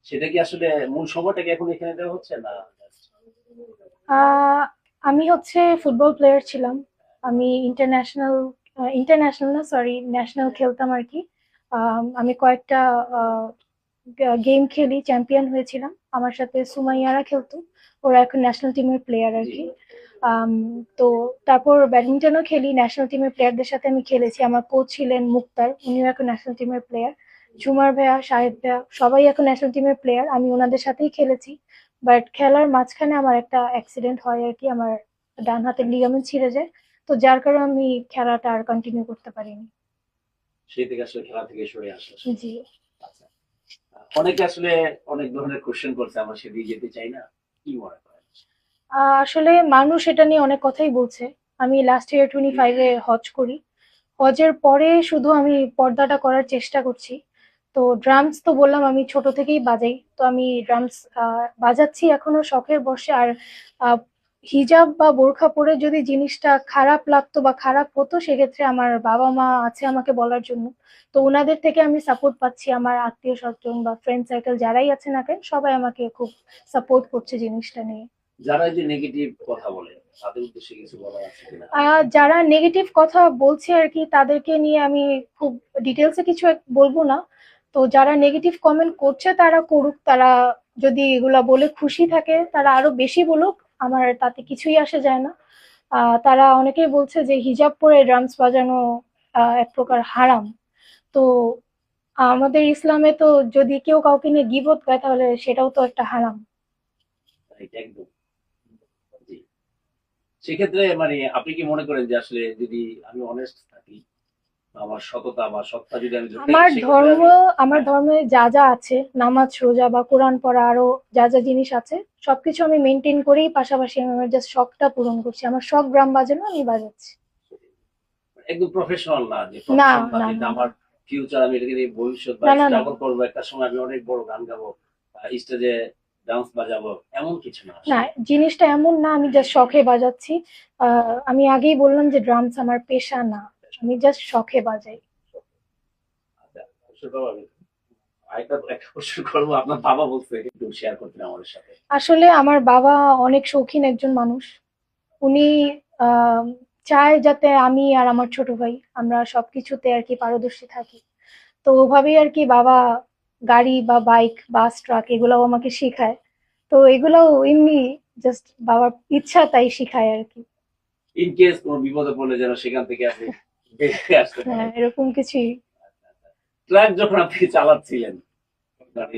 সেটা কি আসলে মূল সময়টা কি এখন এখানে দেওয়া হচ্ছে না? আহ, আমি হচ্ছে ফুটবল প্লেয়ার ছিলাম। আমি ইন্টারন্যাশনাল ইন্টারন্যাশনাল না, সরি, ন্যাশনাল খেলতাম আর কি। আমি কয়েকটা গেম খেলি, চ্যাম্পিয়ন হয়েছিলাম। আমার সাথে সুমাইয়ারা খেলতো, ওরা এখন ন্যাশনাল টিমের প্লেয়ার আর জি। কি। আম, তো তারপর ব্যাডমিন্টনও খেলি, ন্যাশনাল টিমের প্লেয়ারদের সাথে আমি খেলেছি। আমার কোচ ছিলেন মুক্তার, উনিও এখন ন্যাশনাল টিমের প্লেয়ার। ঝুমার ভাইয়া, শাহেদ ভাইয়া, সবাই এখন ন্যাশনাল টিমের প্লেয়ার, আমি ওনাদের সাথেই খেলেছি। বাট খেলার মাঝখানে আমার একটা অ্যাক্সিডেন্ট হয় আর কি, আমার ডান হাতের লিগামেন্ট ছিঁড়ে যায়। তো যার কারণে আমি খেলাটা আর কন্টিনিউ করতে পারিনি। সেই থেকে আসলে খেলা থেকে সরে আসা আসলে। জি। আচ্ছা। অনেকে আসলে অনেক ধরনের কোশ্চেন করছে, আমরা সেদিকে যেতে চাই না। কি মনে করেন? আসলে মানুষ এটা নিয়ে অনেক কথাই বলছে। আমি লাস্ট ইয়ার 25-এ হজ করি। হজের পরে শুধু আমি পর্দাটা করার চেষ্টা করছি। তো ড্রামস তো বললাম আমি ছোট থেকেই বাজাই, তো আমি ড্রামস বাজাচ্ছি এখনো শখের বশে। আর আহ, হিজাব বা বোরখা পরে যদি জিনিসটা খারাপ লাগতো বা খারাপ হতো, সেক্ষেত্রে আমার বাবা মা আছে আমাকে বলার জন্য। তো ওনাদের থেকে আমি সাপোর্ট পাচ্ছি, আমার আত্মীয় স্বজন বা ফ্রেন্ড সার্কেল যারাই আছে না কেন, সবাই আমাকে খুব সাপোর্ট করছে জিনিসটা নিয়ে। যারা এই যে নেগেটিভ কথা বলে, তাদের উদ্দেশ্যে কিছু বলার আছে কিনা? যারা নেগেটিভ কথা বলছে আর কি, তাদেরকে নিয়ে আমি খুব ডিটেলসে কিছু বলবো না। তো যারা নেগেটিভ কমেন্ট করছে তারা করুক, তারা যদি এগুলা বলে খুশি থাকে তারা আরো বেশি বলুক, আমার তাতে কিছুই আসে যায় না। তারা অনেকেই বলছে যে হিজাব পরে ড্রামস বাজানো এক প্রকার হারাম। তো আমাদের ইসলামে তো যদি কেউ কাউকে নিয়ে গীবত গায় তাহলে সেটাও তো একটা হারাম। এটা একদম। জি। সেক্ষেত্রে মানে আপনি কি মনে করেন যে আসলে যদি আমি অনেস্ট থাকি, আমার সততা বা সত্তা যদি আমি ধরে রাখি, আমার সেক্ষেত্রে ধর্ম আমি। আমার হ্যাঁ। ধর্মে যা যা আছে, নামাজ, রোজা বা কোরআন পড়া, আরো যা যা জিনিস আছে, সবকিছু আমি মেনটেন করেই পাশাপাশি আমি আমার জাস্ট শখটা পূরণ করছি। আমার শখ ড্রাম বাজানো, আমি বাজাচ্ছি। একদম প্রফেশনাল না, যে না, প্রফেশন বা না, যেটা না, না, আমার ফিউচার, আমি এটাকে নিয়ে ভবিষ্যৎ বা না, না, না, স্ট্রাগল করবো, একটা সময় আমি অনেক বড় গান গাবো, স্টেজে ডান্স বাজাবো, এমন কিছু না না, আসলে। জিনিসটা এমন না, আমি জাস্ট শখে বাজাচ্ছি। আমি আগেই বললাম যে ড্রামস আমার পেশা না, আমি জাস্ট শখে বাজাই। আচ্ছা, অবশ্যই বাবা, আমি আরেকটা একটা কোশ্চেন করবো। আপনার বাবা বলছে একটু শেয়ার করতেন আমাদের সাথে। আসলে আমার বাবা অনেক শৌখিন একজন মানুষ। উনি আহ চায় যাতে আমি আর আমার ছোট ভাই আমরা সবকিছুতে আর কি পারদর্শী থাকি। তো ওভাবেই আর কি বাবা গাড়ি বা বাইক, বাস, ট্রাক এগুলাও আমাকে শিখায়। তো এগুলাও এমনি জাস্ট বাবার ইচ্ছা, তাই শিখায় আর কি। ইন কেস কোনো বিপদে পড়লে যেন সেখান থেকে আপনি বেরিয়ে আসতে হ্যাঁ, পারেন। এরকম কিছুই। ট্রাক যখন আপনি চালাচ্ছিলেন, মানে